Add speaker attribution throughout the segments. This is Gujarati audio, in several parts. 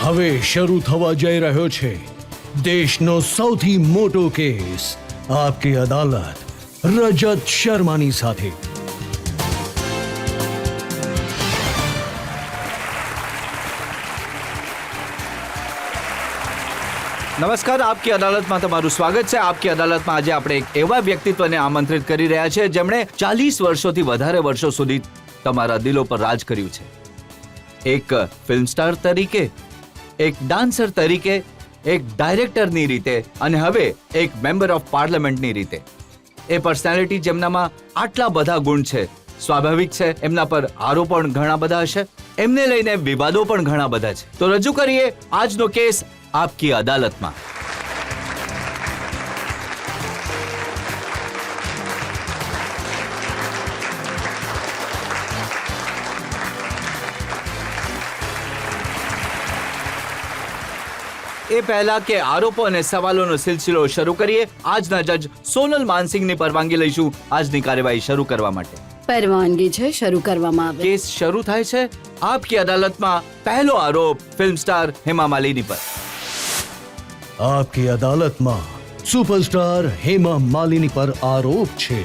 Speaker 1: હવે શરૂ થવા જઈ રહ્યો છે દેશનો સૌથી મોટો કેસ આપકી અદાલત રજત શર્માની સાથે।
Speaker 2: નમસ્કાર, આપકી અદાલતમાં તમારું સ્વાગત છે। આપકી અદાલતમાં આજે આપણે એક એવા વ્યક્તિત્વને આમંત્રિત કરી રહ્યા છે જેમણે 40 વર્ષોથી વધારે વર્ષો સુધી તમારા દિલો પર રાજ કર્યું છે। એક ફિલ્મ સ્ટાર તરીકે, એક ડાન્સર તરીકે, એક ડાયરેક્ટરની રીતે અને હવે એક મેમ્બર ઓફ પાર્લામેન્ટની રીતે। એ પર્સનાલિટી જેમનામાં આટલા બધા ગુણ છે, સ્વાભાવિક છે એમના પર આરોપ પણ ઘણા બધા હશે, એમને લઈને વિવાદો પણ ઘણા બધા છે। તો રજૂ કરીએ આજનો કેસ આપકી અદાલતમાં। એ પહેલા કે આરોપો અને સવાલોનો સિલસિલો શરૂ કરીએ, આજના જજ સોનલ માનસિંહની પરવાનગી લઈશું આજની કાર્યવાહી શરૂ કરવા માટે।
Speaker 3: પરવાનગી છે, શરૂ કરવામાં આવે।
Speaker 2: કેસ શરૂ થાય છે આપકી અદાલતમાં પહેલો આરોપ ફિલ્મ સ્ટાર હેમા માલિની પર।
Speaker 1: આપકી અદાલતમાં સુપરસ્ટાર હેમા માલિની પર આરોપ છે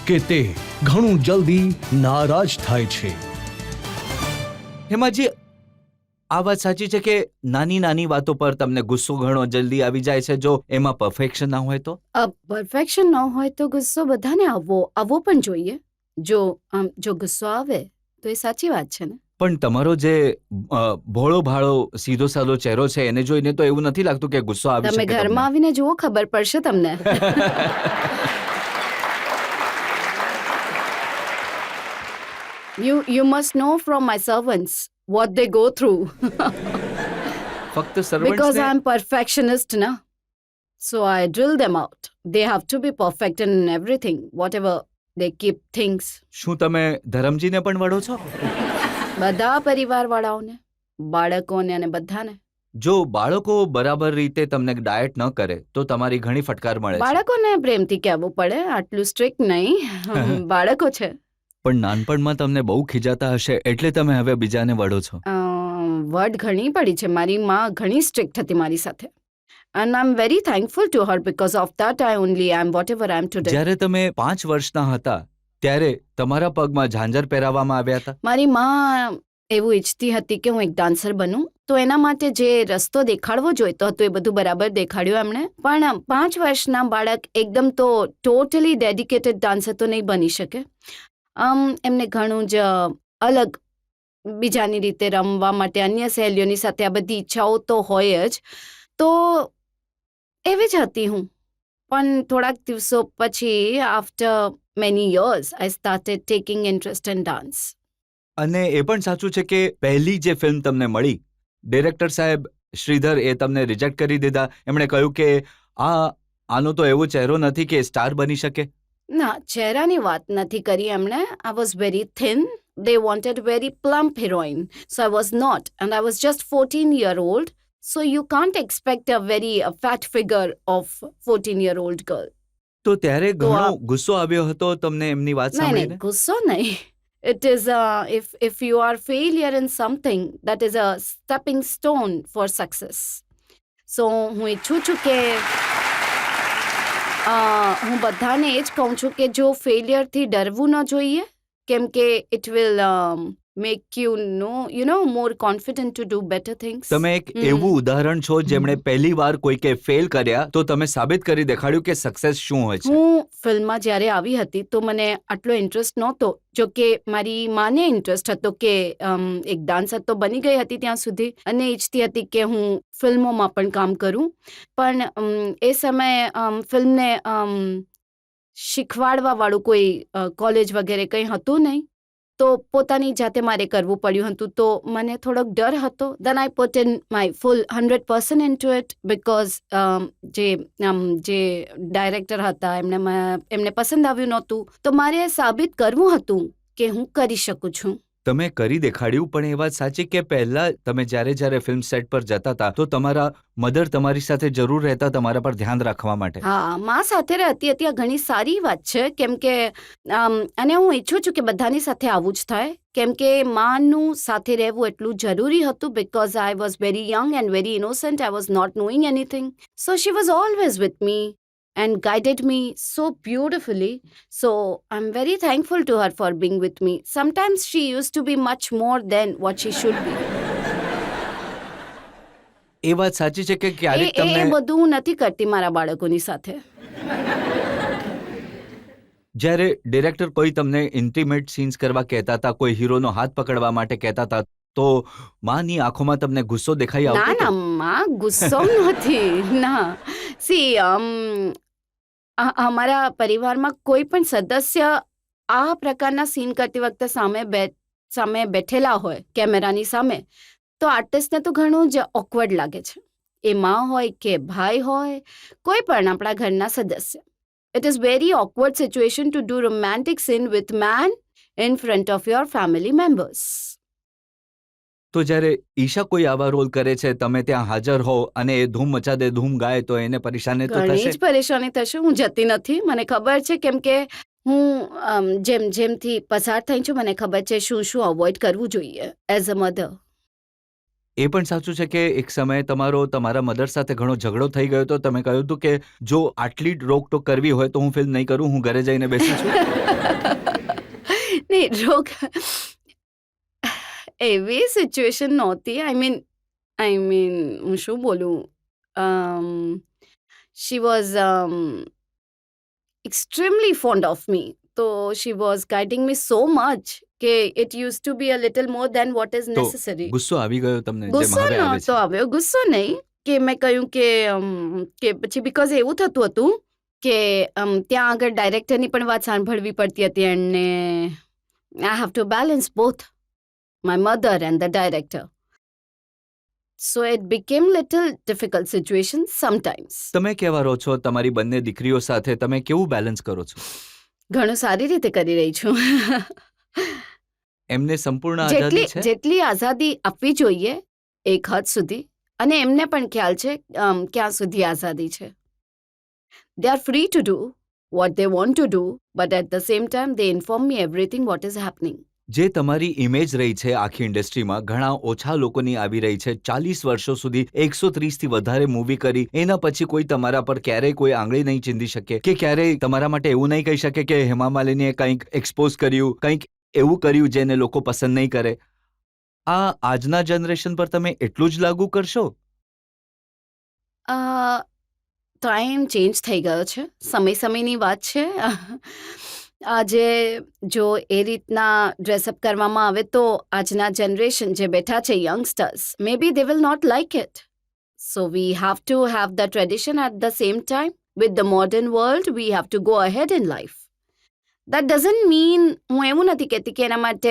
Speaker 1: કે તે ઘણું જલ્દી નારાજ થાય છે।
Speaker 2: હેમાજી, આ વાત સાચી છે કે નાની નાની વાતો પર તમને ગુસ્સો ઘણો જલ્દી આવી જાય છે? જો એમાં પરફેક્શન ના હોય તો?
Speaker 3: પરફેક્શન ન હોય તો ગુસ્સો બધાને આવવો પણ જોઈએ। જો ગુસ્સો આવે તો એ સાચી વાત છે ને।
Speaker 2: પણ તમારો જે ભોળો ભાળો સીધો સાધો ચહેરો છે એને જોઈને તો એવું નથી લાગતું કે ગુસ્સો આવી શકે?
Speaker 3: તમે ઘરમાં આવીને જુઓ, ખબર પડશે તમને। You must know from my servants what they go through.
Speaker 2: ફક્ત
Speaker 3: Because
Speaker 2: servants
Speaker 3: I'm perfectionist, na. So I drill them out. They have to be perfect in everything, whatever they keep things.
Speaker 2: શું તમે ધરમજીને પણ વળો છો?
Speaker 3: બધા પરિવારવાળાઓને, બાળકોને અને બધાને।
Speaker 2: જો બાળકો બરાબર રીતે તમને ડાયટ ન કરે તો તમારી ઘણી ફટકાર મળે છે।
Speaker 3: બાળકોને પ્રેમથી કહેવું પડે, આટલું સ્ટ્રિક્ટ નહીં। બાળકો છે।
Speaker 2: પણ નાનપણમાં તમને બહુ ખીજાતા હશે એટલે તમે હવે બીજાને વળો છો।
Speaker 3: વર્ડ ઘણી પડી છે। મારી માં ઘણી સ્ટ્રિક્ટ હતી મારી સાથે, and I'm very thankful to her because of that I only am whatever I am today.
Speaker 2: જ્યારે તમે 5 વર્ષના હતા ત્યારે તમારા પગમાં ઝાંઝર પહેરાવવામાં આવ્યા હતા?
Speaker 3: મારી માં એવું ઈચ્છતી હતી કે હું એક ડાન્સર બનું, તો એના માટે જે રસ્તો દેખાડવો જોઈતો હતો એ બધું બરાબર દેખાડ્યું એમણે। પણ 5 વર્ષના બાળક એકદમ તો ટોટલી ડેડિકેટેડ ડાન્સર તો નહીં બની શકે। એમને ઘણું જ અલગ બીજાની રીતે રમવા માટે, અન્ય સહેલીઓની સાથે આ બધી ઈચ્છાઓ તો હોય જ। તો એવી જ હતી હું। પણ થોડાક દિવસો પછી, after many years, I started taking interest in dance.
Speaker 2: અને એ પણ સાચું છે કે પહેલી જે ફિલ્મ તમને મળી, ડિરેક્ટર સાહેબ શ્રીધર એ તમને રિજેક્ટ કરી દીધા। એમણે કહ્યું કે આનો તો એવો ચહેરો નથી કે સ્ટાર બની શકે।
Speaker 3: ના, ચહેરાની વાત નથી કરી એમણે। આઈ was very thin. They wanted very plump heroine. So I was not. And I was just 14-year-old. So you can't expect a very fat figure of 14-year-old girl.
Speaker 2: તો ત્યારે ઘણો ગુસ્સો આવ્યો હતો તમને એમની વાત
Speaker 3: નહીં,
Speaker 2: સાંભળીને?
Speaker 3: ગુસ્સો નહીં. It is if you are failure in something, that is a stepping stone for success. So હું ઈચ્છું છું કે હું બધાને એ જ કહું છું કે જો ફેલિયરથી ડરવું ન જોઈએ, કેમ કે it will make you more confident to do better things.
Speaker 2: તમે એક એવું ઉદાહરણ છો જેમણે પહેલી વાર કોઈકે ફેલ કર્યા તો તમે સાબિત કરી દેખાડ્યું કે સક્સેસ શું હોય છે।
Speaker 3: હું ફિલ્મમાં જ્યારે આવી હતી તો મને આટલો ઇન્ટરેસ્ટ નહોતો, જો કે મારી માને ઇન્ટરેસ્ટ હતો કે એક ડાન્સર તો બની ગઈ હતી ત્યાં સુધી, અને ઈચ્છતી હતી કે હું ફિલ્મોમાં પણ કામ કરું। પણ એ સમયે ફિલ્મને શીખવાડવા વાળું કોઈ કોલેજ વગેરે કંઈ હતું નહીં, તો પોતાની જાતે મારે કરવું પડ્યું હતું। તો મને થોડોક ડર હતો। Then I put in my full 100% into it, because જે ડાયરેક્ટર હતા એમને પસંદ આવ્યું નહોતું, તો મારે સાબિત કરવું હતું કે હું કરી શકું છું।
Speaker 2: તમે કરી દેખાડ્યું, પણ એ વાત સાચી કે પહેલા તમે જ્યારે ફિલ્મ સેટ પર જતા હતા તો તમારા મધર તમારી સાથે જરૂર રહેતા તમારા પર ધ્યાન રાખવા માટે.
Speaker 3: હા, માં સાથે રહેતી હતી આ ઘણી સારી વાત છે, કેમ કે અને હું ઈચ્છું છું કે બધાની સાથે આવું જ થાય, કેમ કે માનું સાથે રહેવું એટલું જરૂરી હતું, because I was very young and very innocent. I was not knowing anything, so she was always with me and guided me so beautifully. So I'm very thankful to her for being with me. Sometimes she used to be much more than what she should be.
Speaker 2: એ વાત સાચી છે કે ક્યારેક
Speaker 3: એ
Speaker 2: તમને
Speaker 3: બધું હું નથી કરતી મારા બાળકોની સાથે.
Speaker 2: જ્યારે ડિરેક્ટર કોઈ તમને ઇન્ટિમેટ સીન્સ કરવા કહેતા હતા, કોઈ હીરોનો હાથ પકડવા માટે કહેતા હતા, તો માની આંખોમાં તમને ગુસ્સો દેખાઈ
Speaker 3: ના
Speaker 2: આવતો
Speaker 3: ના
Speaker 2: હતો?
Speaker 3: માં, ગુસ્સો નથી. ના, સી અમારા પરિવારમાં કોઈ પણ સદસ્ય આ પ્રકારના સીન કરતી વખતે સામે બેઠેલા હોય કેમેરાની સામે, તો આર્ટિસ્ટને તો ઘણું જ ઓકવર્ડ લાગે છે. એ માં હોય કે ભાઈ હોય, કોઈ પણ આપણા ઘરના સદસ્ય. It is very awkward situation to do romantic scene with man in front of your family members.
Speaker 2: તો જ્યારે ઈશા કોઈ આવા રોલ કરે છે, તમે ત્યાં હાજર હો અને એ ધૂમ મચા દે, ધૂમ ગાય, તો એને પરેશાની તો
Speaker 3: ઘણી
Speaker 2: થશે.
Speaker 3: જ પરેશાની થશે. હું જતી નથી, મને ખબર છે, કેમ કે હું જેમથી પસાર થઈ છું, મને ખબર છે શું અવોઇડ કરવું જોઈએ એઝ અ મધર.
Speaker 2: એ પણ સાચું છે કે એક સમયે તમારા મધર સાથે ઘણો ઝઘડો થઈ ગયો હતો. તમે કહ્યું હતું કે જો આટલી જ રોકટોક કરવી હોય તો હું ફિલ્મ નહીં કરું, હું ઘરે જઈને બેસું છું.
Speaker 3: નહીં, એવી સિચ્યુએશન નહોતી. આઈ મીન હું શું બોલું, she was extremely fond of me. So she was guiding me so much કે it used to be a little more than what is
Speaker 2: તો
Speaker 3: necessary.
Speaker 2: ગુસ્સો આવી ગયો તમને, જેમ
Speaker 3: ગુસ્સો
Speaker 2: હવે આવે
Speaker 3: નહોતો
Speaker 2: છે?
Speaker 3: આવ્યો, ગુસ્સો નહીં, કે મેં કહ્યું કે પછી બીકોઝ એવું થતું હતું કે ત્યાં આગળ ડાયરેક્ટરની પણ વાત સાંભળવી પડતી હતી, અને I have to balance both my mother and the director. So it became little difficult situation sometimes.
Speaker 2: તમે કેવા રહો છો તમારી બંને દીકરીઓ સાથે? તમે કેવું બેલેન્સ કરો છો?
Speaker 3: ઘણું સારી રીતે કરી રહી છું.
Speaker 2: એમને સંપૂર્ણ આઝાદી છે?
Speaker 3: જેટલી આઝાદી આપવી જોઈએ એક હદ સુધી, અને એમને પણ ખ્યાલ છે ક્યાં સુધી આઝાદી છે. They are free to do what they want to do, but at the same time they inform me everything what is happening.
Speaker 2: જે તમારી ઇમેજ રહી છે આખી ઇન્ડસ્ટ્રીમાં, ઘણા ઓછા લોકોની આવી રહી છે. 40 વર્ષો સુધી 130થી વધારે મૂવી કરી, એના પછી કોઈ તમારા પર ક્યારેય કોઈ આંગળી નહીં ચીંધી શકે, કે ક્યારેય તમારા માટે એવું નહીં કહી શકે કે હેમા માલિનીએ કંઈક એક્સપોઝ કર્યું, કંઈક એવું કર્યું જેને લોકો પસંદ નહીં કરે. આ આજના જનરેશન પર તમે એટલું જ લાગુ કરશો?
Speaker 3: ટાઈમ ચેન્જ થઈ ગયો છે, સમયની વાત છે. આજે જો એ રીતના ડ્રેસઅપ કરવામાં આવે તો આજના જનરેશન જે બેઠા છે youngsters, may be they will not like it. So we have to have the tradition at the same time with the modern world. We have to go ahead in life. That doesn't mean, હું એવું નથી કહેતી કે એના માટે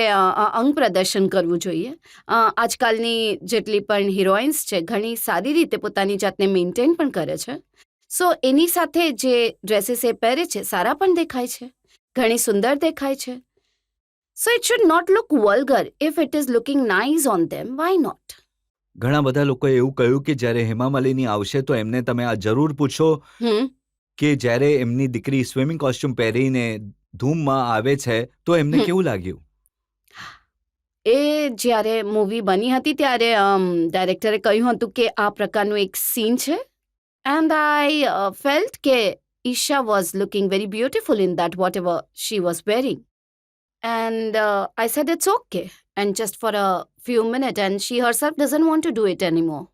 Speaker 3: અંગ પ્રદર્શન કરવું જોઈએ. આજકાલની જેટલી પણ હિરોઈન્સ છે, ઘણી સારી રીતે પોતાની જાતને મેન્ટેન પણ કરે છે. સો એની સાથે જે ડ્રેસીસ એ પહેરે છે સારા પણ દેખાય છે, ઘણી સુંદર દેખાય છે. So it should not look vulgar. If it is looking nice on them, why not?
Speaker 2: ઘણા બધા લોકોએ એવું કહ્યું કે જ્યારે હેમા માલિની આવશે તો એમને તમે આ જરૂર પૂછો કે જ્યારે એમની દીકરી સ્વિમિંગ કોસ્ટ્યુમ પહેરીને ધૂમમાં આવે છે તો એમને કેવું લાગ્યું?
Speaker 3: એ જ્યારે મૂવી બની હતી ત્યારે ડાયરેક્ટરે કહ્યું હતું કે આ પ્રકારનું એક સીન છે, એન્ડ આઈ ફેલ્ટ કે Isha was looking very beautiful in that, whatever she was wearing. And I said it's okay. And just for a few minutes, and she herself doesn't want to do it anymore.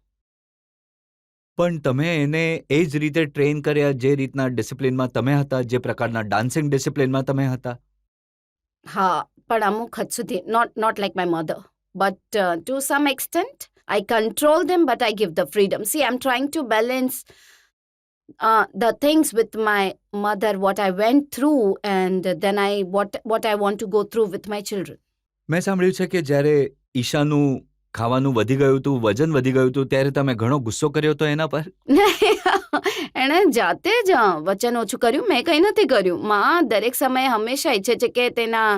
Speaker 2: પણ તમે એને એ જ રીતે ટ્રેન કર્યા જે રીતના ડિસિપ્લિનમાં તમે હતા, જે પ્રકારના ડાન્સિંગ ડિસિપ્લિનમાં તમે હતા?
Speaker 3: હા, પણ અમુક હદ સુધી, not like my mother, but to some extent I control them, but I give the freedom. See, I'm trying to balance the things with my mother, what I went through, and then what I want to go through with my children.
Speaker 2: મેં સાંભળ્યું છે કે જ્યારે ઈશાનું ખાવાનું વધી ગયું હતું, વજન વધી ગયું હતું, ત્યારે તમે ઘણો ગુસ્સો કર્યો હતો એના પર?
Speaker 3: એણે જાતે જ વચન ઓછું કર્યું, મેં કંઈ નથી કર્યું. માં દરેક સમયે હંમેશા ઈચ્છે છે કે તેના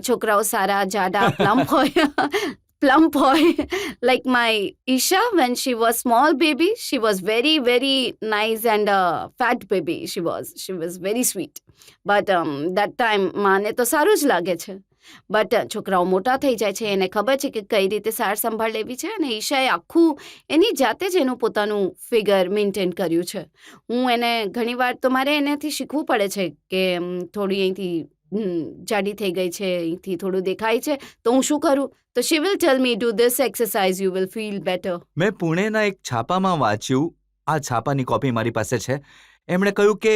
Speaker 3: છોકરાઓ સારા, જાડા, plump હોય. Like my Isha, when she was small baby, she was very, very nice and fat baby. She was very sweet. But that time માને તો સારું જ લાગે છે. બટ છોકરાઓ મોટા થઈ જાય છે, એને ખબર છે કે કઈ રીતે સાર સંભાળ લેવી છે, અને ઈશાએ આખું એની જાતે જ એનું પોતાનું ફિગર મેન્ટેન કર્યું છે. હું એને ઘણીવાર તો મારે એનાથી શીખવું પડે છે કે થોડી અહીંથી જાડી થઈ ગઈ છે, અહીંથી થોડું દેખાય છે, તો હું શું કરું? તો she will tell me, do this exercise, you will feel better.
Speaker 2: મેં પુણેના એક છાપામાં વાંચ્યું, આ છાપાની કોપી મારી પાસે છે. એમણે કહ્યું કે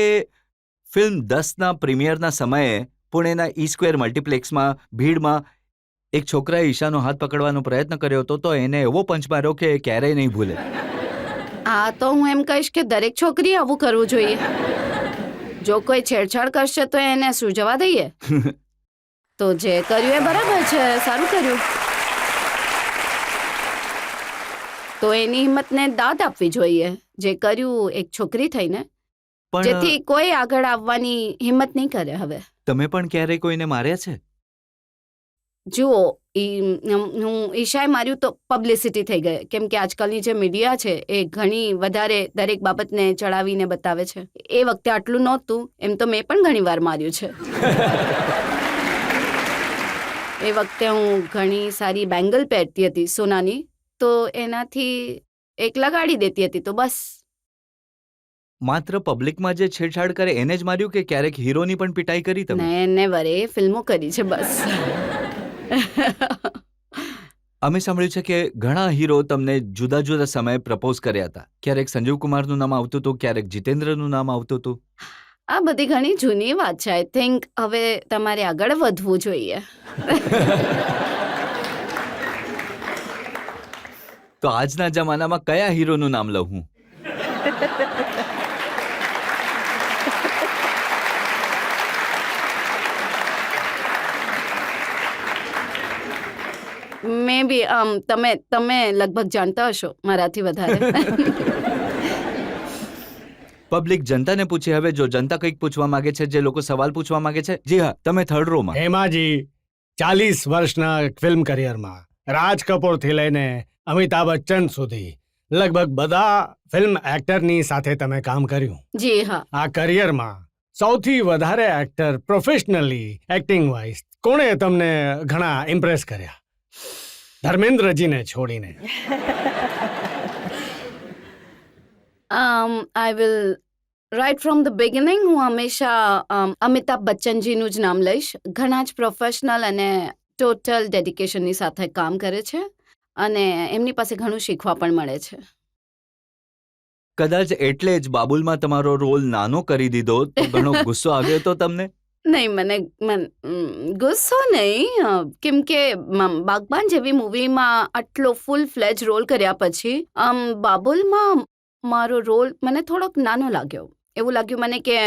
Speaker 2: ફિલ્મ 10ના પ્રીમિયરના સમયે પુણેના ઈ-સ્ક્વેર મલ્ટીપ્લેક્સમાં ભીડમાં એક છોકરાએ ઈશાનો હાથ પકડવાનો પ્રયત્ન કર્યો હતો, તો એને એવો પંચ માર્યો કે એ ક્યારેય નહીં ભૂલે.
Speaker 3: આ તો હું એમ કહીશ કે દરેક છોકરીએ આવું કરવું જોઈએ. જો કોઈ છેડછાડ કરશે તો એને શું જવા દઈએ? તો જે કર્યું એ બરાબર છે, સારું કર્યું. તો એની હિંમતને દાદ આપવી જોઈએ, જે કર્યું એક છોકરી થઈને,
Speaker 2: પણ
Speaker 3: જેથી કોઈ આગળ આવવાની હિંમત નહીં કરે. હવે
Speaker 2: તમે પણ ક્યારેય કોઈને માર્યા છે?
Speaker 3: જુઓ, હું ઈશાએ માર્યું તો પબ્લિસિટી થઈ ગઈ, કેમ કે આજકાલની જે મીડિયા છે એ ઘણી વધારે દરેક બાબતને ચડાવીને બતાવે છે. એ વખતે આટલું નહોતું, એમ તો મેં પણ ઘણી વાર માર્યું છે. એ વખતે હું ઘણી સારી બેંગલ પહેરતી હતી સોનાની, તો એનાથી એક લગાડી દેતી હતી, તો બસ.
Speaker 2: માત્ર પબ્લિકમાં જે છેડછાડ કરે એને જ માર્યું કે ક્યારેક હીરોની પણ પિટાઈ કરી તમે?
Speaker 3: નેવર, એ ફિલ્મો કરી છે બસ.
Speaker 2: અમે સાંભળ્યું છે કે ઘણા હીરો તમને જુદા જુદા સમયે પ્રપોઝ કર્યા હતા. ક્યારેક સંજીવ કુમારનું નામ આવતું હતું, ક્યારેક જીતેન્દ્રનું નામ આવતું હતું.
Speaker 3: આ બધી ઘણી જૂની વાત છે. આઈ થિંક હવે તમારે આગળ વધવું જોઈએ.
Speaker 2: તો આજના જમાનામાં કયા હીરોનું નામ લઉં હું?
Speaker 3: મે બી તમે લગભગ જાણતા હશો મારાથી વધારે.
Speaker 2: પબ્લિક જનતાને પૂછે. હવે જો જનતા કંઈક પૂછવા માંગે છે, જે લોકો સવાલ પૂછવા માંગે છે. જી હા, તમે થર્ડ રોમાં.
Speaker 1: હેમાજી 40 વર્ષના ફિલ્મ કરિયરમાં રાજ કપૂરથી લઈને અમિતાભ બચ્ચન સુધી લગભગ બધા ફિલ્મ એક્ટરની સાથે તમે કામ કર્યું.
Speaker 3: જી હા.
Speaker 1: આ કરિયરમાં સૌથી વધારે એક્ટર પ્રોફેશનલી એક્ટિંગ વાઇઝ કોણે તમને ઘણા ઇમ્પ્રેસ કર્યા? ધર્મેન્દ્રજીને છોડીને.
Speaker 3: I will right from the beginning. હું હંમેશા અમિતાભ બચ્ચનજીનું જ નામ લઈશ. ઘણા જ પ્રોફેશનલ અને ટોટલ ડેડિકેશનની સાથે કામ કરે છે, અને એમની પાસે ઘણું શીખવા પણ મળે છે.
Speaker 2: કદાચ એટલે જ બાબુલમાં તમારો રોલ નાનો કરી દીધો, તો ઘણો ગુસ્સો આવ્યો હતો તમને?
Speaker 3: નહીં, મને ગુસ્સો નહીં, કેમ કે બાગબાન જેવી મૂવીમાં આટલો ફૂલ ફ્લેજ રોલ કર્યા પછી બાબુલમાં મારો રોલ મને થોડોક નાનો લાગ્યો. એવું લાગ્યું મને કે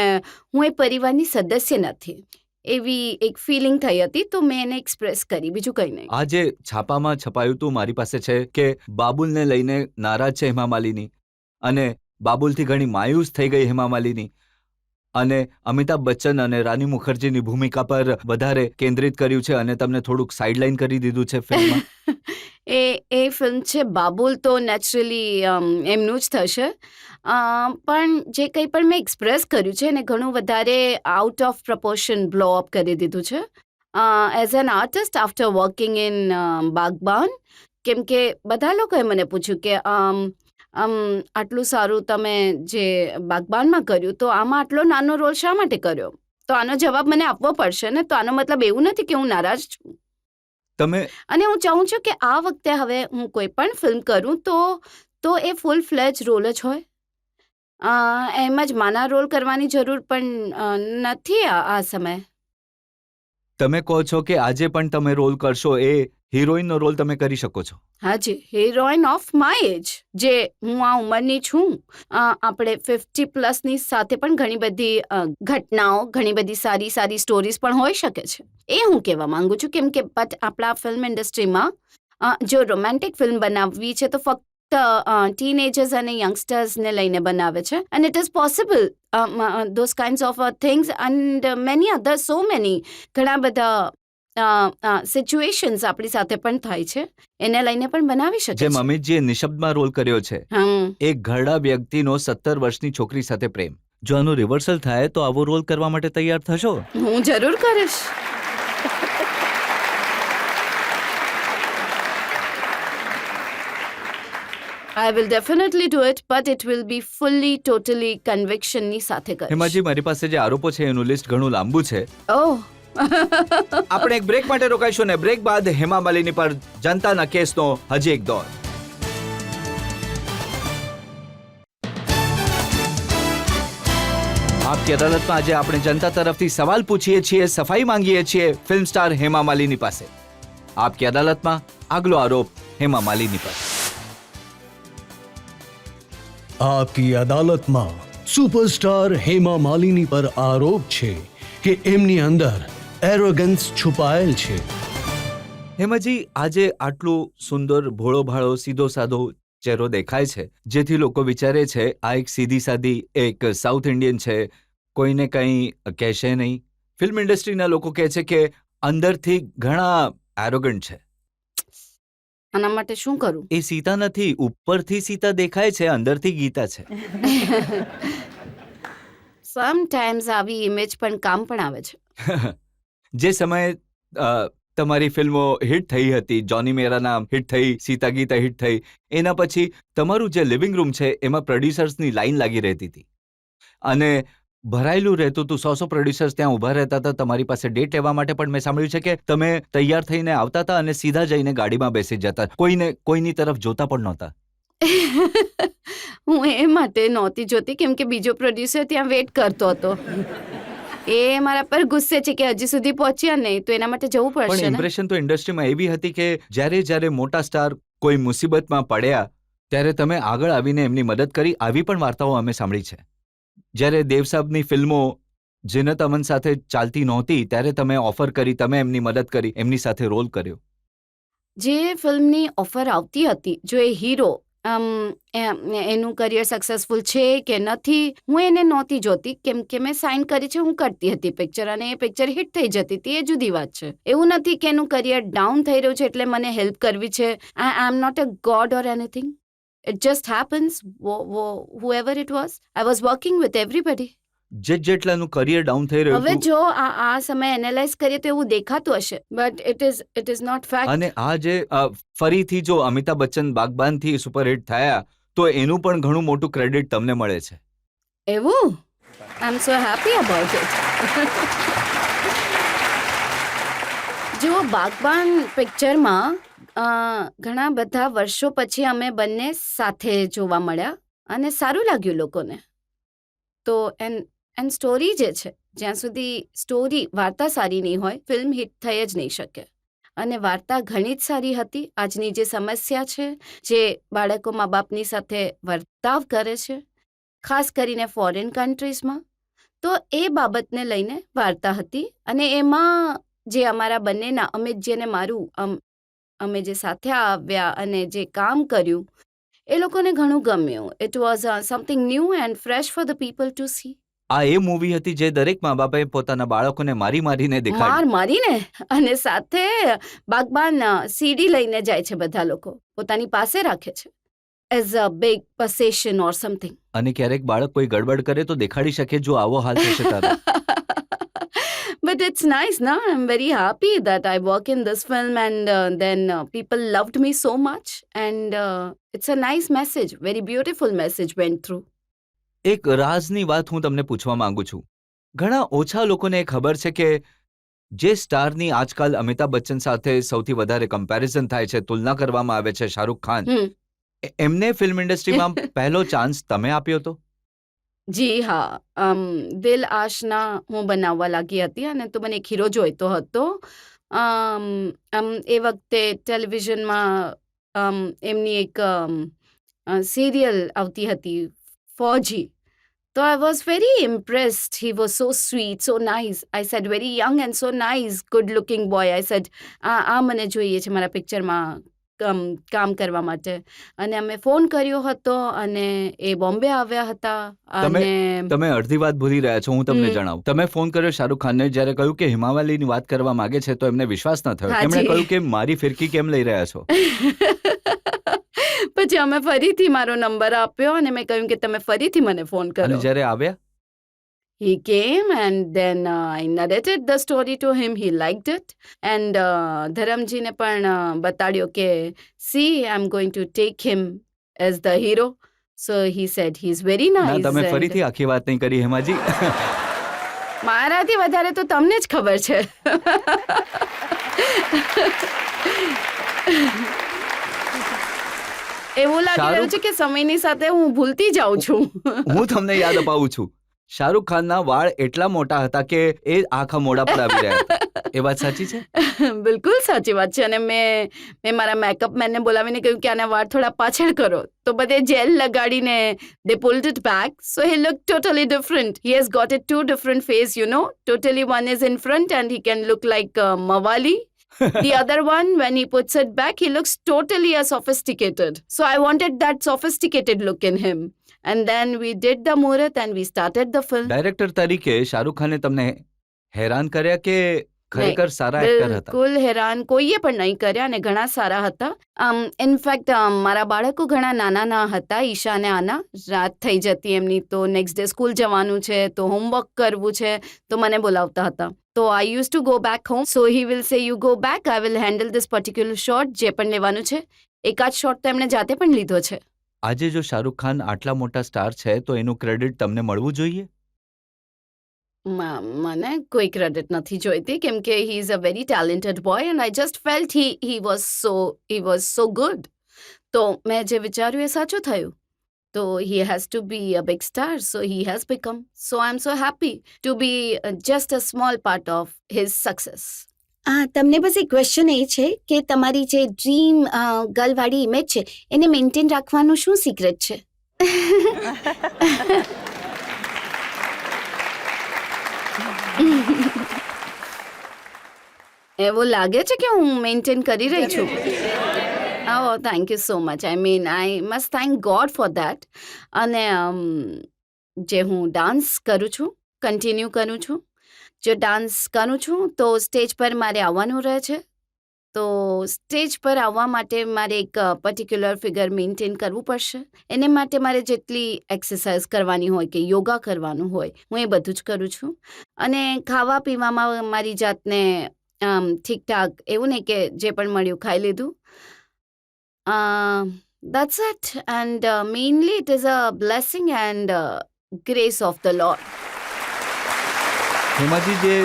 Speaker 3: હું એ પરિવારની સદસ્ય નથી, એવી એક ફિલિંગ થઈ હતી, તો મેં એને એક્સપ્રેસ કરી, બીજું કંઈ નહીં.
Speaker 2: આ જે છાપામાં છપાયું હતું મારી પાસે છે કે બાબુલને લઈને નારાજ છે હેમા માલિની, અને બાબુલથી ઘણી માયુસ થઈ ગઈ હેમા માલિની, અને અમિતાભ બચ્ચન અને રાની મુખર્જીની ભૂમિકા પર વધારે કેન્દ્રિત કર્યું છે, અને તમને થોડુંક સાઇડલાઇન કરી દીધું છે ફિલ્મમાં.
Speaker 3: એ ફિલ્મ છે બાબુલ, તો નેચરલી એમનું જ થશે. પણ જે કંઈ પણ મેં એક્સપ્રેસ કર્યું છે એને ઘણું વધારે out of proportion blow up કરી દીધું છે as an artist after working in Baghban. કેમ કે બધા લોકોએ મને પૂછ્યું કે આટલું સારું તમે જે બાગબાનમાં કર્યું, તો આમાં આટલો નાનો રોલ શા માટે કર્યો? તો આનો જવાબ મને આપવો પડશે ને. તો આનો મતલબ એવું નથી કે હું નારાજ છું. અને હું ચાહું છું કે આ વખતે હવે હું કોઈ પણ ફિલ્મ કરું તો એ ફૂલ ફ્લેજ રોલ જ હોય. એમ જ માના રોલ કરવાની જરૂર પણ નથી આ સમયે.
Speaker 2: તમે કહો છો કે આજે પણ તમે રોલ કરશો, એ હિરોઈનનો રોલ તમે કરી શકો છો?
Speaker 3: હાજી, હિરોઈન ઓફ માય એજ, જે હું આ ઉંમરની છું. આપણે 50+ સાથે પણ ઘણી બધી ઘટનાઓ, ઘણી બધી સારી સારી સ્ટોરીઝ પણ હોઈ શકે છે, એ હું કહેવા માંગુ છું. કેમ કે બટ આપણા ફિલ્મ ઇન્ડસ્ટ્રીમાં જો રોમેન્ટિક ફિલ્મ બનાવવી છે તો ફક્ત ફક્ત ટીનેજર્સ અને યંગસ્ટર્સને લઈને બનાવે છે and it is possible those kinds of things and many other so many ઘણા બધા સિચ્યુએશન્સ આપણી સાથે પણ થાય છે એને લઈને પણ બનાવી શકે
Speaker 2: જેમ
Speaker 3: છે.
Speaker 2: અમિતજીએ નિશબ્દમાં રોલ કર્યો છે, એક ઘરડા વ્યક્તિનો 17 વર્ષની છોકરી સાથે પ્રેમ. જો આનું રિવર્સલ થાય તો આવો રોલ કરવા માટે તૈયાર થશો?
Speaker 3: હું જરૂર કરીશ. I will definitely do it, but it will be fully, totally conviction ની સાથે કરીશ.
Speaker 2: હેમાજી, મારી પાસે જે આરોપો છે એનું લિસ્ટ ઘણું લાંબુ છે.
Speaker 3: Oh.
Speaker 2: આપણે એક બ્રેક માટે રોકાઈશું ને બ્રેક બાદ હેમા માલિની પર જનતાના કેસનો હજી એક દોર. આપકી અદાલતમાં આજે આપણે જનતા તરફથી સવાલ પૂછીએ છીએ, સફાઈ માંગીએ છીએ ફિલ્મ સ્ટાર હેમા માલિની પાસે. આપકી અદાલતમાં આગલો આરોપ હેમા માલિની પર.
Speaker 4: આપકી અદાલતમાં સુપરસ્ટાર હેમા માલિની પર આરોપ છે કે એમની અંદર એરોગન્સ છુપાયેલ છે.
Speaker 2: હેમાજી, આજે આટલું સુંદર ભોળો ભાળો સીધો સાધો ચહેરો દેખાય છે, જેથી લોકો વિચારે છે આ એક સીધી સાદી એક સાઉથ ઇન્ડિયન છે, કોઈને કંઈ કહેશે નહીં. ફિલ્મ ઇન્ડસ્ટ્રીના લોકો કહે છે કે અંદરથી ઘણા એરોગન્ટ છે.
Speaker 3: આના માટે શું કરું?
Speaker 2: એ સીતા નથી, ઉપરથી સીતા દેખાય છે, અંદરથી ગીતા છે.
Speaker 3: સમટાઈમ્સ આવી ઇમેજ પણ કામ પણ આવે છે.
Speaker 2: જે સમયે તમારી ફિલ્મો હિટ થઈ હતી, જોની મેરા નામ હિટ થઈ, સીતા ગીતા હિટ થઈ, એના પછી તમારું જે લિવિંગ રૂમ છે એમાં પ્રોડ્યુસર્સની લાઈન લાગી રહેતી હતી અને ભરાયેલું રહેતું હતું. 100 પ્રોડ્યુસર્સ ત્યાં ઊભા રહેતા હતા તમારી પાસે ડેટ લેવા માટે. પણ મેં સાંભળ્યું છે કે તમે તૈયાર થઈને આવતા હતા અને સીધા જઈને ગાડીમાં બેસી જતા, કોઈની તરફ જોતા પણ નહોતા.
Speaker 3: હું એ માટે નહોતી જોતી કેમ કે બીજો પ્રોડ્યુસર ત્યાં વેટ કરતો હતો. એ મારા પર ગુસ્સે છે કે હજી સુધી પહોંચ્યા નહીં, તો એના માટે જવું
Speaker 2: પણ
Speaker 3: પડશે ને.
Speaker 2: ઇમ્પ્રેશન તો ઇન્ડસ્ટ્રીમાં એવી હતી કે જ્યારે મોટા સ્ટાર કોઈ મુસીબતમાં પડ્યા ત્યારે તમે આગળ આવીને એમની મદદ કરી. આવી પણ વાર્તાઓ અમે સાંભળી છે. જ્યારે દેવ સાહેબની ફિલ્મો જીનત અમન સાથે ચાલતી નહોતી ત્યારે તમે ઓફર કરી, તમે એમની મદદ કરી, એમની સાથે રોલ કર્યો.
Speaker 3: જે ફિલ્મની ઓફર આવતી હતી, જો એ હીરો એનું કરિયર સક્સેસફુલ છે કે નથી, હું એને નહોતી જોતી કેમ કે મેં સાઇન કરી છે, હું કરતી હતી પિક્ચર અને એ પિક્ચર હિટ થઈ જતી હતી. એ જુદી વાત છે. એવું નથી કે એનું કરિયર ડાઉન થઈ રહ્યું છે એટલે મને હેલ્પ કરવી છે. I am not a god or anything. It just happens. Whoever it was, I was working with everybody.
Speaker 2: જેટલાનું કરિયર ડાઉન થઈ રહ્યું
Speaker 3: હવે
Speaker 2: હતું
Speaker 3: જો આ સમય એનાલાઇઝ કરીએ તો એવું દેખાતું હશે, but it is not fact.
Speaker 2: અને આ જે ફરીથી જો અમિતાભ બચ્ચન બાગબાનથી સુપરહિટ થયા તો એનું પણ ઘણું મોટું ક્રેડિટ તમને મળે છે.
Speaker 3: એવું? આઈ am so happy about it. જો બાગબાન પિક્ચરમાં ઘણા બધા વર્ષો પછી અમે બંને સાથે જોવા મળ્યા અને સારું લાગ્યું લોકોને. તો એન સ્ટોરી જે છે, જ્યાં સુધી સ્ટોરી વાર્તા સારી નહીં હોય, ફિલ્મ હિટ થઈ જ નહીં શકે. અને વાર્તા ઘણી જ સારી હતી. આજની જે સમસ્યા છે, જે બાળકો મા બાપની સાથે વર્તાવ કરે છે, ખાસ કરીને ફોરેન કન્ટ્રીઝમાં, તો એ બાબતને લઈને વાર્તા હતી. અને એમાં જે અમારા બંનેના, અમિતજી અને મારું, અમે જે સાથે આવ્યા અને જે કામ કર્યું, એ લોકોને ઘણું ગમ્યું. It was something new and fresh for the people two C.
Speaker 2: આ એ મૂવી હતી જે દરેક મા બાપે પોતાના બાળકોને મારીને દેખાડી.
Speaker 3: મારીને અને સાથે બાગબાન સીડી લઈને જાય છે, બધા લોકો પોતાની પાસે રાખે છે as a big possession or something.
Speaker 2: અને ક્યારેક બાળક કોઈ ગડબડ કરે તો દેખાડી શકે જો આવો હાલ થશે તારો.
Speaker 3: But it's nice, no? I'm very happy that I work in this film and then people loved me so much and it's a nice message, very beautiful message went through.
Speaker 2: એક રાજની વાત હું તમને પૂછવા માંગુ છું. ઘણા ઓછા લોકોને ખબર છે કે જે સ્ટારની આજકાલ અમિતાભ બચ્ચન સાથે સૌથી વધારે કમ્પેરિઝન થાય છે, તુલના કરવામાં આવે છે, શાહરૂખ ખાન, એમને ફિલ્મ ઇન્ડસ્ટ્રીમાં પહેલો ચાન્સ તમે આપ્યો હતો?
Speaker 3: જી હા, દિલ આશના હું બનાવવા લાગી હતી અને તો મને એક હીરો જોઈતો હતો. એ વખતે ટેલિવિઝનમાં એમની એક સિરિયલ આવતી હતી, ફૌજી. So I was very impressed. He was so sweet, so nice. I said, very young and so nice, good looking boy. I said, આ મને જોઈએ છે મારા પિક્ચરમાં કામ કરવા માટે. અને અમે ફોન કર્યો હતો અને એ બોમ્બે આવ્યા હતા. અને
Speaker 2: તમે અડધી વાત ભૂલી રહ્યા છો, હું તમને
Speaker 3: હમ.
Speaker 2: જણાવું. તમે ફોન કર્યો શાહરુખ ખાનને, જ્યારે કહ્યું કે હેમા માલિનીની વાત કરવા માંગે છે તો એમને વિશ્વાસ ન થયો.
Speaker 3: હાજી.
Speaker 2: એમણે કહ્યું કે મારી ફિરકી કેમ લઈ રહ્યા છો?
Speaker 3: પછી અમે ફરીથી મારો નંબર આપ્યો અને મેં કહ્યું કે તમે ફરીથી મને ફોન
Speaker 2: અને
Speaker 3: કરો.
Speaker 2: જ્યારે આવ્યા
Speaker 3: He came and then I narrated the story to him. He liked it. And ધરમજીને પણ બતાડ્યો કે see, I'm going to take him as the hero. So he said he's very
Speaker 2: ના,
Speaker 3: nice.
Speaker 2: તમે
Speaker 3: and
Speaker 2: ફરીથી આખી વાત નહીં કરી હેમાજી.
Speaker 3: મારાથી વધારે તો તમને જ ખબર છે. એવું લાગી રહ્યું છે કે સમયની સાથે હું ભૂલતી જાઉં છું.
Speaker 2: હું તમને યાદ અપાવું છું, શાહરુખ ખાનના વાળ એટલા મોટા હતા કે એ આખા મોઢા પર આવી રહ્યા હતા. એ વાત સાચી છે?
Speaker 3: બિલકુલ સાચી વાત છે. અને મેં મારા મેકઅપ મેનને બોલાવીને કહ્યું કે આના વાળ થોડા પાછળ કરો, તો બધે jail લગાડીને they pulled it back, so he looked totally different. He has got a two different face, you know. Totally one is in front and he can look like Mawali. The other one, when he puts it back, he looks totally sophisticated. So I wanted that sophisticated look in him. And then we did the Murat and we started the film.
Speaker 2: Director તરીકે શાહરુખ ખાને તમને હેરાન કર્યા કે ખરેખર સારા એક્ટર હતા?
Speaker 3: બિલકુલ હેરાન કોઈએ પણ નહીં કર્યા અને ઘણા સારા હતા. ઇનફેક્ટ મારા બાળકો ઘણા નાના હતા, ઈશા અને આના. રાત થઈ જતી એમની તો નેક્સ્ટ ડે સ્કૂલ જવાનું છે તો હોમવર્ક કરવું છે તો મને બોલાવતા હતા. તો I use to go back home. So he will say you go back, I will handle this particular shot. જે પણ લેવાનું છે એકાદ શોટ તો એમણે જાતે પણ લીધો છે.
Speaker 2: આજે જો શાહરુખ ખાન આટલા મોટા સ્ટાર છે તો એનું ક્રેડિટ તમને મળવું જોઈએ.
Speaker 3: મને કોઈ ક્રેડિટ નથી જોઈતી કેમ કે he is a very talented boy and I just felt he was so good. તો મેં જે વિચાર્યું એ સાચું થયું. તો he has to be a big star, so he has become. So I am so happy to be just a small part of his success. તમને બસ એક ક્વેશ્ચન એ છે કે તમારી જે ડ્રીમ ગર્લવાળી ઇમેજ છે એને મેન્ટેન રાખવાનું શું સિક્રેટ છે? એવું લાગે છે કે હું મેન્ટેન કરી રહી છું. Oh, thank you so much. I mean, I must thank God for that. અને જે હું ડાન્સ કરું છું, કન્ટિન્યુ કરું છું. જો ડાન્સ કરું છું તો સ્ટેજ પર મારે આવવાનું રહે છે. તો સ્ટેજ પર આવવા માટે મારે એક પર્ટિક્યુલર ફિગર મેન્ટેન કરવું પડશે. એને માટે મારે જેટલી એક્સરસાઇઝ કરવાની હોય કે યોગા કરવાનું હોય હું એ બધું જ કરું છું. અને ખાવા પીવામાં મારી જાતને ઠીકઠાક, એવું નહીં કે જે પણ મળ્યું ખાઈ લીધું. That's it. And mainly it is a blessing and grace of the Lord.
Speaker 2: હેમાજી, જે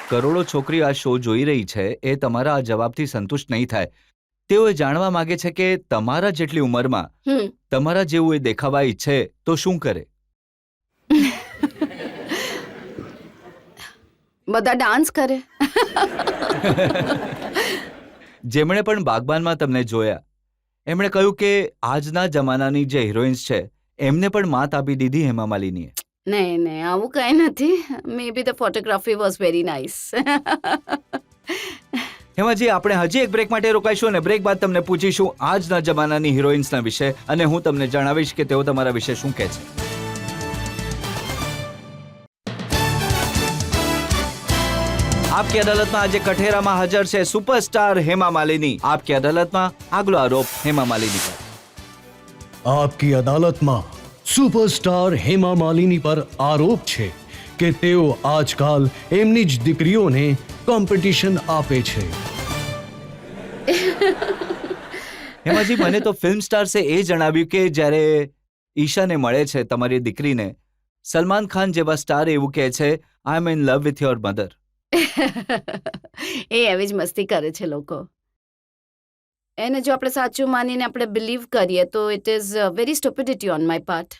Speaker 2: કરોડો છોકરી આ શો જોઈ રહી છે એ તમારા આ જવાબથી સંતુષ્ટ નહીં થાય. તેઓ એ જાણવા માંગે છે કે તમારા જેટલી ઉંમરમાં તમારા જેવું એ દેખાવા ઈચ્છે તો શું કરે?
Speaker 3: બધા ડાન્સ કરે.
Speaker 2: જેમણે પણ બાગબાનમાં તમને જોયા એમણે કહ્યું કે આજના જમાનાની જે હિરોઈન્સ છે એમને પણ માત આપી દીધી હેમા માલિનીએ.
Speaker 3: નહીં, આવું કંઈ નથી. Maybe the photography was very nice.
Speaker 2: Hemaji, આપણે હજી એક બ્રેક માટે રોકાઈશું અને બ્રેક બાદ તમને પૂછીશું આજના જમાનાની હિરોઈન્સના વિશે અને હું તમને જણાવીશ કે તેઓ તમારા વિશે શું કહે છે. આપકી અદાલતમાં આજે કઠેરામાં હાજર છે સુપરસ્ટાર હેમા માલિની. આપકી અદાલતમાં આગલો આરોપ હેમા માલિની પર.
Speaker 4: આપકી અદાલતમાં સુપરસ્ટાર હેમા માલિની પર આરોપ છે કે તેઓ આજકાલ એમની જ દીકરીઓને કોમ્પિટિશન આપે છે.
Speaker 2: હેમાજી, મને તો ફિલ્મ સ્ટાર્સે એ જણાવ્યું કે જ્યારે ઈશાને મળે છે તમારી દીકરીને, સલમાન ખાન જેવા સ્ટાર એવું કહે છે I am in love with your mother.
Speaker 3: એ એવી જ મસ્તી કરે છે લોકો. એને જો આપણે સાચું માનીને આપણે બિલીવ કરીએ તો it is very stupidity on my part.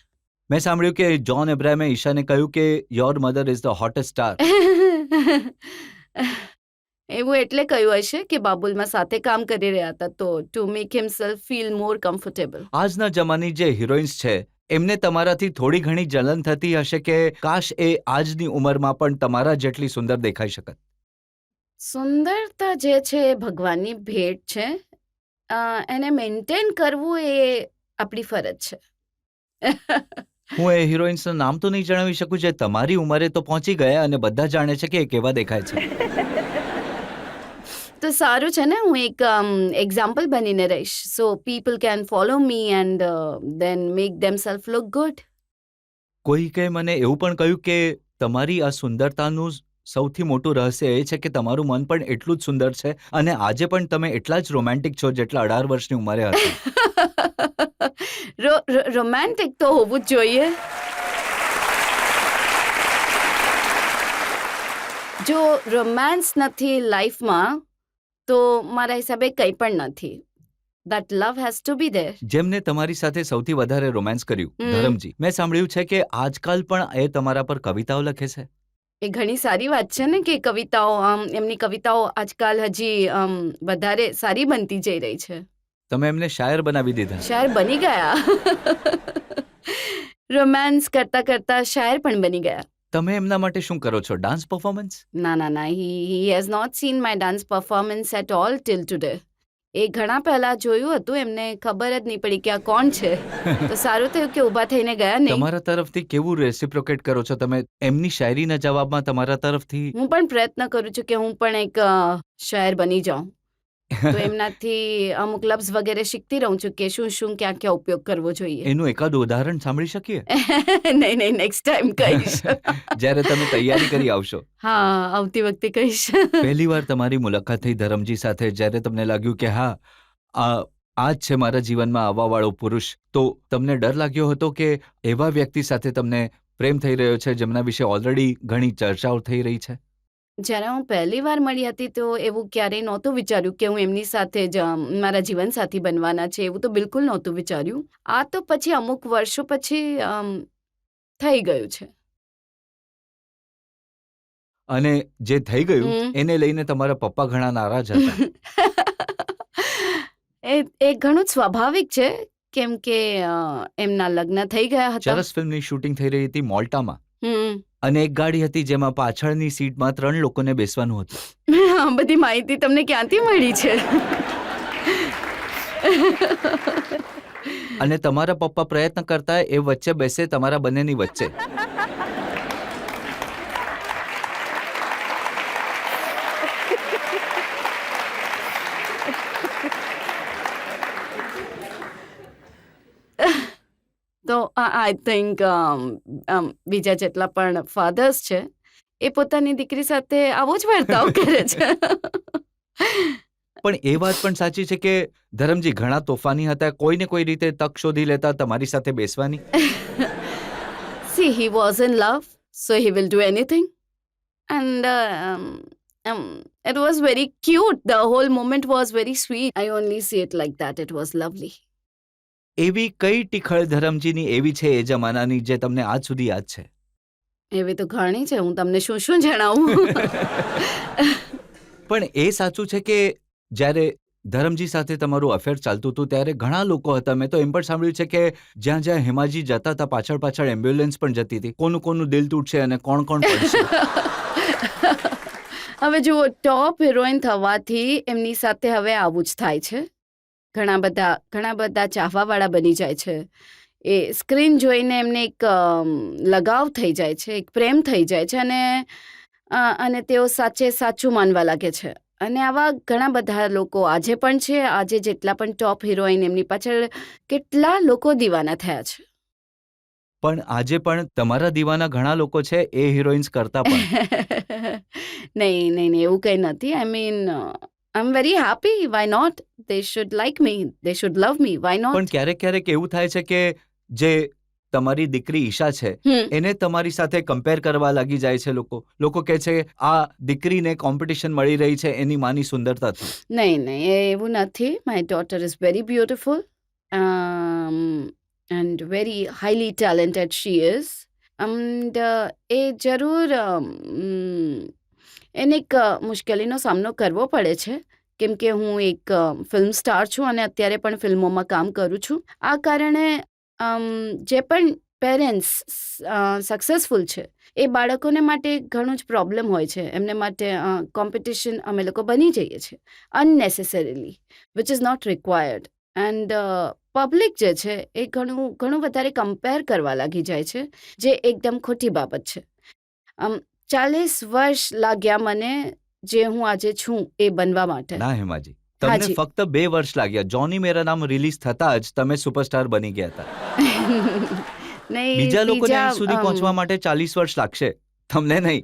Speaker 2: મેં સાંભળ્યું કે જોન એબ્રાહમે ઈશાને કહ્યું કે your mother is the hottest star.
Speaker 3: એવું એટલે કહ્યું હશે કે બાબુલમાં સાથે કામ કરી રહ્યા હતા તો to make himself feel more comfortable.
Speaker 2: આજના જમાની જે હિરોઈન્સ છે એમને તમારાથી થોડી ઘણી જલન થતી હશે કે કાશ એ આજની ઉંમરમાં પણ તમારા જેટલી સુંદર દેખાઈ શકત.
Speaker 3: સુંદરતા જે છે એ ભગવાનની ભેટ છે. એને મેન્ટેન કરવું એ આપણી ફરજ છે.
Speaker 2: હું એ હિરોઈન્સનું નામ તો નહીં જણાવી શકું જે તમારી ઉંમરે તો પહોંચી ગયા અને બધા જાણે છે કે એ કેવા દેખાય છે.
Speaker 3: તો સારું છે ને, હું એક એક્ઝામ્પલ બનીને રહીશ, so people can follow me and then make them self look good.
Speaker 2: કોઈકે મને એવું પણ કહ્યું કે તમારી આ સુંદરતાનું સૌથી મોટું રહસ્ય એ છે કે તમારું મન પણ એટલું જ સુંદર છે અને આજે પણ તમે એટલા જ રોમેન્ટિક છો જેટલા 18 વર્ષની ઉંમરે હતા.
Speaker 3: રોમેન્ટિક તો હોવું જ જોઈએ. જો રોમાન્સ નથી લાઈફમાં તો મારા હિસાબે કંઈ પણ નથી. That love has to be there.
Speaker 2: જેમને તમારી સાથે સૌથી વધારે રોમાન્સ કર્યું, ધરમજી, મેં સાંભળ્યું છે કે આજકાલ પણ એ તમારા પર કવિતાઓ લખે છે.
Speaker 3: એ ઘણી સારી વાત છે ને કે કવિતાઓ એમની કવિતાઓ આજકાલ હજી વધારે સારી બનતી જઈ રહી છે.
Speaker 2: તમે એમને શાયર બનાવી દીધા.
Speaker 3: શાયર બની ગયા. રોમાન્સ કરતા કરતા શાયર પણ બની ગયા.
Speaker 2: તમે એમના માટે શું કરો છો? Dance performance?
Speaker 3: ના, he has not seen my dance performance at all till today. એ ઘણા પહેલા જોયું હતું, એમને ખબર જ નહીં પડી કે આ કોણ છે. તો સારું થયું કે ઊભા થઈને ગયા નહીં.
Speaker 2: તમારા તરફથી કેવું રેસિપ્રોકેટ કરો છો તમે એમની શાયરીના જવાબમાં તમારા તરફથી?
Speaker 3: હું પણ પ્રયત્ન કરું છું કે હું પણ એક શાયર બની જાઉં. તો એમનાથી અમુક લફ્ઝ વગેરે શીખતી રહું છું કે શું શું ક્યાં ક્યાં ઉપયોગ કરવો જોઈએ.
Speaker 2: એનું એકાદ ઉદાહરણ સાંભળી શકીએ?
Speaker 3: નહીં, નેક્સ્ટ ટાઈમ કહીશ.
Speaker 2: જ્યારે તમે તૈયારી કરી આવશો.
Speaker 3: હા, આવતી વખતે કહીશ.
Speaker 2: પહેલી વાર તમારી મુલાકાત થઈ ધરમજી સાથે, જ્યારે તમને લાગ્યું કે હા, આ જ છે મારા જીવનમાં આવવાવાળો પુરુષ, તો તમને ડર લાગ્યો હતો કે એવા વ્યક્તિ સાથે તમને પ્રેમ થઈ રહ્યો છે જેમના વિશે ઓલરેડી ઘણી ચર્ચાઓ થઈ રહી છે?
Speaker 3: જ્યારે હું પહેલી વાર મળી હતી તો એવું ક્યારેય નહોતું વિચાર્યું કે હું એમની સાથે જ મારા જીવનસાથી બનવાના છે, એવું તો બિલકુલ નહોતું વિચાર્યું. આ તો પછી અમુક વર્ષો પછી થઈ ગયું છે.
Speaker 2: અને જે થઈ ગયું એને લઈને તમારા પપ્પા ઘણા નારાજ હતા.
Speaker 3: એ ઘણું જ સ્વાભાવિક છે, કેમ કે એમના લગ્ન થઈ ગયા હતા.
Speaker 2: ચરસ ફિલ્મની શૂટિંગ થઈ રહી હતી મોલ્ટામાં,
Speaker 3: હમ.
Speaker 2: અને એક ગાડી હતી જેમાં પાછળની સીટમાં 3 લોકોને બેસવાનું હતું.
Speaker 3: આ બધી માહિતી તમને ક્યાંથી મળી છે?
Speaker 2: અને તમારા પપ્પા પ્રયત્ન કરતા એ વચ્ચે બેસે તમારા બંનેની વચ્ચે.
Speaker 3: તો આઈ થિંક બીજા જેટલા પણ ફાધર્સ છે એ પોતાની દીકરી સાથે આવો જ વર્તાવ કરે છે.
Speaker 2: પણ એ વાત પણ સાચી છે કે ધરમજી ઘણા તોફાની હતા, કોઈને કોઈ રીતે તક શોધી લેતા તમારી સાથે બેસવાની.
Speaker 3: See, he was in love, so he will do anything. And it was very cute. The whole moment was very sweet. I only see it like that. It was lovely.
Speaker 2: એવી કઈ ટીખળ ધરમજીની એવી છે એ જમાનાની જે તમને આજ સુધી યાદ છે?
Speaker 3: એવી તો ઘણી છે, હું તમને શું શું જણાવું.
Speaker 2: પણ એ સાચું છે કે જ્યારે ધરમજી સાથે તમારું અફેર ચાલતું હતું ત્યારે ઘણા લોકો હતા, મેં તો એમ પણ સાંભળ્યું છે કે જ્યાં જ્યાં હેમાજી જતા હતા પાછળ પાછળ એમ્બ્યુલન્સ પણ જતી હતી. કોનું દિલ તૂટશે અને કોણ પડશે.
Speaker 3: હવે જુઓ, ટોપ હિરોઈન થવાથી એમની સાથે હવે આવું જ થાય છે. ઘણા બધા ચાહવાવાળા બની જાય છે. એ સ્ક્રીન જોઈને એમને એક લગાવ થઈ જાય છે, એક પ્રેમ થઈ જાય છે, અને તેઓ સાચું માનવા લાગે છે. અને આવા ઘણા બધા લોકો આજે પણ છે. આજે જેટલા પણ ટોપ હિરોઈન, એમની પાછળ કેટલા લોકો દીવાના થયા છે.
Speaker 2: પણ આજે પણ તમારા દીવાના ઘણા લોકો છે એ હિરોઈન્સ કરતા પણ.
Speaker 3: નહીં, એવું કંઈ નથી. I mean, I'm very happy. Why not? They should like me. They should love me. Why not?
Speaker 2: પણ ક્યારેક એવું થાય છે કે જે તમારી દીકરી ઈશા છે એને તમારી સાથે કમ્પેર કરવા લાગી જાય છે લોકો કહે છે આ દીકરીને કોમ્પિટિશન મળી રહી છે એની માની સુંદરતાથી.
Speaker 3: નહીં, એવું નથી. My daughter is very beautiful and very highly talented she is. And એ જરૂર એને એક મુશ્કેલીનો સામનો કરવો પડે છે, કેમ કે હું એક ફિલ્મ સ્ટાર છું અને અત્યારે પણ ફિલ્મોમાં કામ કરું છું. આ કારણે જે પણ પેરેન્ટ્સ સક્સેસફુલ છે એ બાળકોને માટે ઘણું જ પ્રોબ્લેમ હોય છે એમને માટે કોમ્પિટિશન અમે લોકો બની જઈએ છીએ unnecessarily which is not required and public જે છે એ ઘણું વધારે કમ્પેર કરવા લાગી જાય છે જે એકદમ ખોટી બાબત છે 40 વર્ષ લાગ્યા મને જે હું આજે છું એ બનવા માટે
Speaker 2: ના હેમાજી, તમને
Speaker 3: હાજી.
Speaker 2: ફક્ત 2 વર્ષ લાગ્યા. જોની મેરા નામ રિલીઝ થતા જ તમે સુપરસ્ટાર બની ગયા હતા.
Speaker 3: નહીં,
Speaker 2: બીજા લોકોને
Speaker 3: બીજા,
Speaker 2: અહીં સુધી પહોંચવા માટે 40 વર્ષ લાગશે, તમને નહીં.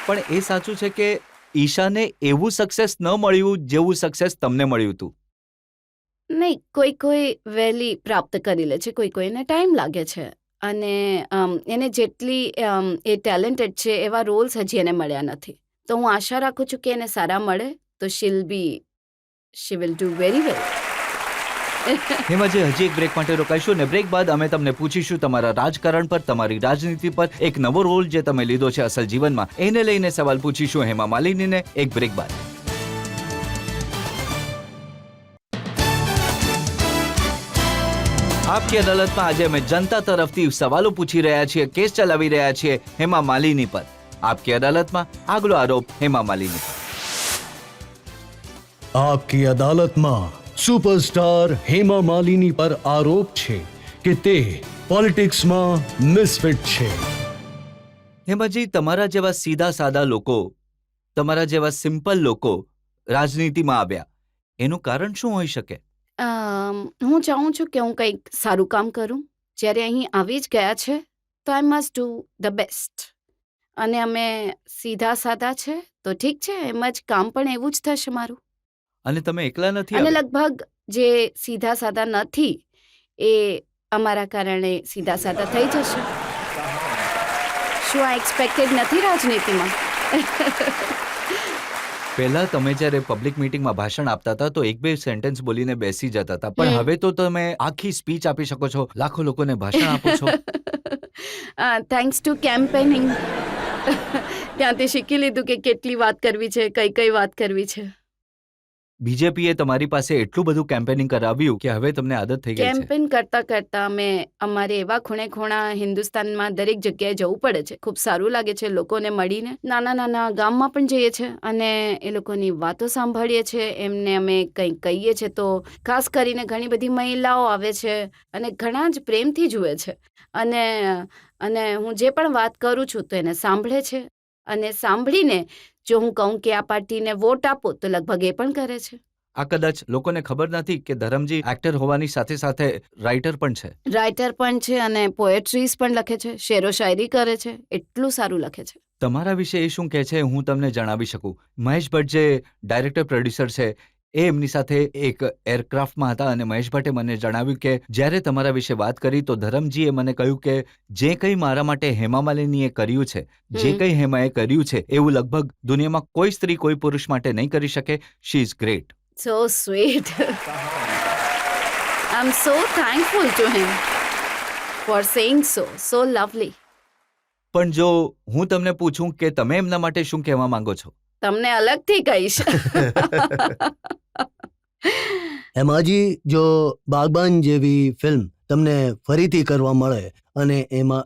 Speaker 2: પણ એ સાચું છે કે ઈશાને એવું સક્સેસ ન મળ્યું જેવું સક્સેસ તમને મળ્યું હતું.
Speaker 3: નહીં, કોઈ વહેલી પ્રાપ્ત કરી લે છે, કોઈને ટાઈમ લાગે છે અને એને જેટલી એ ટેલેન્ટેડ છે એવા રોલ્સ હજી એને મળ્યા નથી. તો હું આશા રાખું છું કે એને સારા મળે તો she will do very well.
Speaker 2: Hemaji, હજી એક બ્રેક માટે રોકાઈશું ને બ્રેક બાદ અમે તમને પૂછીશું તમારા રાજકારણ પર, તમારી રાજનીતિ પર, એક નવો રોલ જે તમે લીધો છે અસલ જીવનમાં, એને લઈને સવાલ પૂછીશું હેમા માલિનીને એક બ્રેક બાદ. આપકી અદાલતમાં આજે અમે જનતા તરફથી સવાલો પૂછી રહ્યા છીએ, કેસ ચલાવી રહ્યા છીએ હેમા માલિની પર. આપકી અદાલતમાં આગલો આરોપ હેમા માલિની પર.
Speaker 4: आपकी अदालतમાં સુપરસ્ટાર હેમા માલિની પર આરોપ છે કે તે પોલિટિક્સમાં મિસફિટ છે.
Speaker 2: હેમાજી, તમારા જેવા સીધા સાદા લોકો, તમારા જેવા સિમ્પલ લોકો રાજનીતિમાં આવ્યા, એનું કારણ શું હોઈ શકે?
Speaker 3: હું ચાહું છું કે હું કંઈક સારું કામ કરું. જ્યારે અહીં આવી જ ગયા છે તો I must do the best. અને અમે સીધા સાદા છે તો ઠીક છે, એમ જ કામ પણ એવું જ થશે મારું.
Speaker 2: અને તમે એકલા નથી
Speaker 3: અને
Speaker 2: આવ્યા.
Speaker 3: લગભગ જે સીધા સાદા નથી એ અમારા કારણે સીધા સાદા થઈ જશે. શું આ એક્સપેક્ટેડ નથી રાજનીતિમાં?
Speaker 2: પહેલા તમે જ્યારે પબ્લિક મીટિંગમાં ભાષણ આપતા હતા તો 1-2 સેન્ટેન્સ બોલીને બેસી જતા હતા, પણ હવે તો તમે આખી સ્પીચ આપી શકો છો, લાખો લોકોને ભાષણ આપો છો.
Speaker 3: Thanks to campaigning. ત્યાંથી શીખી લીધું કે કેટલી વાત કરવી છે, કઈ વાત કરવી છે.
Speaker 2: બીજેપીએ તમારી પાસે એટલું બધું કેમ્પેનિંગ કરાવ્યું કે હવે તમને આદત થઈ ગઈ છે.
Speaker 3: કેમ્પેન કરતા અમે અમારે એવા ખૂણા હિન્દુસ્તાનમાં દરેક જગ્યાએ જવું પડે છે. ખૂબ સારું લાગે છે લોકોને મળીને. નાના ગામમાં પણ જઈએ છીએ અને એ લોકોની વાતો સાંભળીએ છીએ, એમને અમે કંઈક કહીએ છીએ તો ખાસ કરીને ઘણી બધી મહિલાઓ આવે છે અને ઘણા જ પ્રેમથી જુએ છે અને હું જે પણ વાત કરું છું તો એને સાંભળે છે અને સાંભળીને જો હું કહું કે આ પાર્ટીને વોટ આપો તો લગભગ એ પણ કરે છે.
Speaker 2: આ કદાચ લોકોને ખબર નથી કે ધરમજી એક્ટર હોવાની સાથે સાથે રાઇટર પણ છે.
Speaker 3: રાઇટર પણ છે અને પોએટ્રીઝ પણ લખે છે, શેરો શાયરી કરે છે. એટલું સારું લખે છે.
Speaker 2: તમારા વિશે એ શું કહે છે હું તમને જણાવી શકું. મહેશ ભટ્ટ જે ડાયરેક્ટર પ્રોડ્યુસર છે એ એમની સાથે એક એરક્રાફ્ટમાં હતા અને મહેશ ભટ્ટે મને જણાવ્યું કે જ્યારે તમારા વિશે વાત કરી તો ધરમજીએ મને કહ્યું કે જે કંઈ મારા માટે હેમા માલિનીએ કર્યું છે, જે કંઈ હેમાએ કર્યું છે એવું લગભગ દુનિયામાં કોઈ સ્ત્રી કોઈ પુરુષ માટે નહીં કરી શકે. She is great.
Speaker 3: So sweet. I'm so thankful to him for saying so lovely.
Speaker 2: પણ જો હું તમને પૂછું કે તમે એમના માટે શું કહેવા માંગો છો?
Speaker 3: તમને અલગથી કહીશ.
Speaker 4: હેમાજી, જો બાગબાન જેવી ફિલ્મ તમને ફરીથી કરવા મળે અને એમાં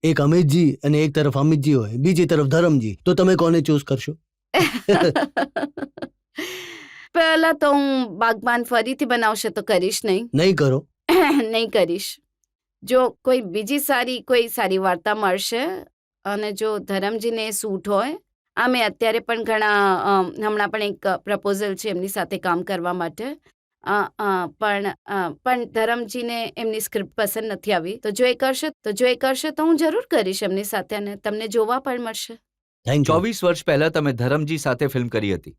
Speaker 4: એક અમિતજી અને એક તરફ અમિતજી હોય, બીજી તરફ ધરમજી, તો તમે કોને ચૂઝ કરશો?
Speaker 3: પહેલા તો હું બાગબાન ફરીથી બનાવશે તો કરીશ નહીં.
Speaker 4: નહીં કરો?
Speaker 3: નહીં કરીશ. જો કોઈ બીજી કોઈ સારી વાર્તા મળશે અને જો ધરમજીને સૂટ હોય, મેં અત્યારે પણ હમણાં પણ એક પ્રપોઝલ છે એમની સાથે કામ કરવા માટે, પણ ધરમજીને એમની સ્ક્રિપ્ટ પસંદ નથી આવી. તો જો એ કરશે તો હું જરૂર કરીશ એમની સાથે અને તમને જોવા પણ મળશે.
Speaker 2: 24 વર્ષ પહેલા તમે ધરમજી સાથે ફિલ્મ કરી હતી,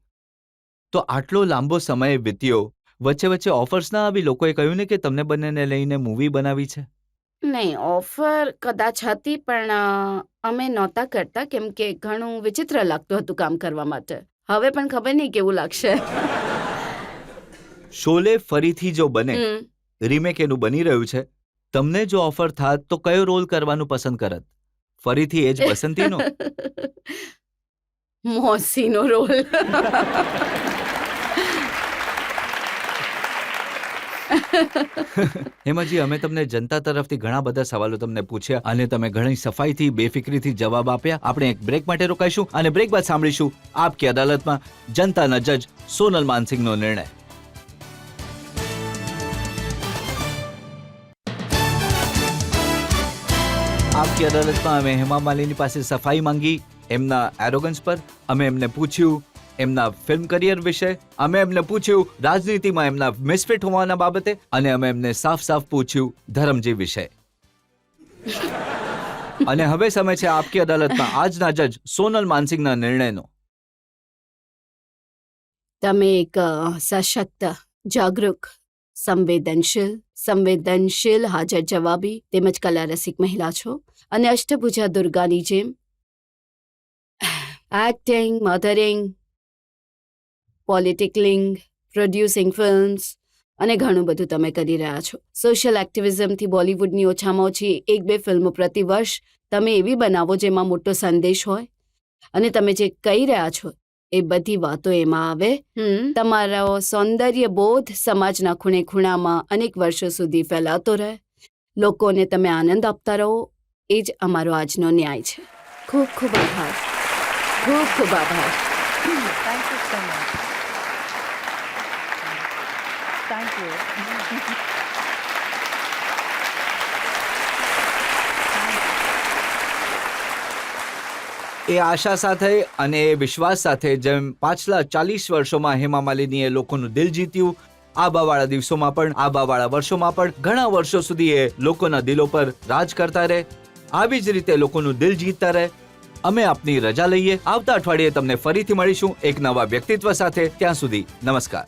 Speaker 2: તો આટલો લાંબો સમય વીત્યો, વચ્ચે ઓફર્સ ના આવી? લોકોએ કહ્યું ને કે તમને બંનેને લઈને મૂવી બનાવી છે.
Speaker 3: નહીં, ઓફર કદાચ હતી પણ અમે નહોતા કરતા કેમ કે ઘણું વિચિત્ર લાગતું હતું કામ કરવા માટે. હવે પણ ખબર નહીં કેવું લાગશે.
Speaker 2: શોલે ફરીથી જો બને, રીમેક એનું બની રહ્યું છે, તમને જો ઓફર થાત તો કયો રોલ કરવાનું પસંદ કરત? ફરીથી એ જ બસંતીનો?
Speaker 3: મોસીનો રોલ.
Speaker 2: હેમાજી, અમે તમને જનતા તરફથી ઘણા બધા સવાલો તમને પૂછ્યા અને તમે ઘણી સફાઈથી બેફિક્રીથી જવાબ આપ્યા. આપણે એક બ્રેક માટે રોકાઈશું અને બ્રેક બાદ સાંભળીશું આપકી અદાલતમાં જનતાના જજ સોનલ માનસિંહનો નિર્ણય. આપકી અદાલતમાં અમે હેમા માલિની પાસે સફાઈ માંગી એમના એરોગન્સ પર. અમે એમને પૂછ્યું એમના ફિલ્મ કરિયર વિશે, અમે એમને પૂછ્યું રાજનીતિમાં એમના મિસફિટ હોવાના બાબતે, અને અમે એમને સાફ સાફ પૂછ્યું ધર્મજી વિશે. અને હવે સમય છે આપકી અદાલતમાં આજના જજ સોનલ માનસિંહના નિર્ણયનો.
Speaker 3: તમે એક સશક્ત, જાગૃત, સંવેદનશીલ, હાજર જવાબી તેમજ કલા રસિક મહિલા છો અને અષ્ટભુજા દુર્ગાની જેમ એક્ટિંગ, મધરિંગ, પોલિટિકલિંગ, પ્રોડ્યુસિંગ ફિલ્મ્સ અને ઘણું બધું તમે કરી રહ્યા છો. સોશિયલ એક્ટિવિઝમથી બોલિવૂડની ઓછામાં ઓછી 1-2 ફિલ્મો પ્રતિ વર્ષ તમે એવી બનાવો જેમાં મોટો સંદેશ હોય, અને તમે જે કહી રહ્યા છો એ બધી વાતો એમાં આવે. તમારો સૌંદર્ય બોધ સમાજના ખૂણે ખૂણામાં અનેક વર્ષો સુધી ફેલાતો રહે, લોકોને તમે આનંદ આપતા રહો, એ જ અમારો આજનો ન્યાય છે. ખૂબ ખૂબ આભાર. ખૂબ ખૂબ આભાર.
Speaker 5: Thank you so much. Thank you.
Speaker 2: એ આશા સાથે અને એ વિશ્વાસ સાથે જેમ પાછલા 40 વર્ષોમાં હેમા માલિનીએ લોકોનું દિલ જીત્યું, આબાવાળા દિવસોમાં પણ, આબાવાળા વર્ષોમાં પણ ઘણા વર્ષો સુધી એ લોકોના દિલો પર રાજ કરતા રહે, આવી જ રીતે લોકોનું દિલ જીતતા રહે. અમે આપની રજા લઈએ. આવતા અઠવાડિયે તમને ફરીથી મળીશું એક નવા વ્યક્તિત્વ સાથે. ત્યાં સુધી નમસ્કાર.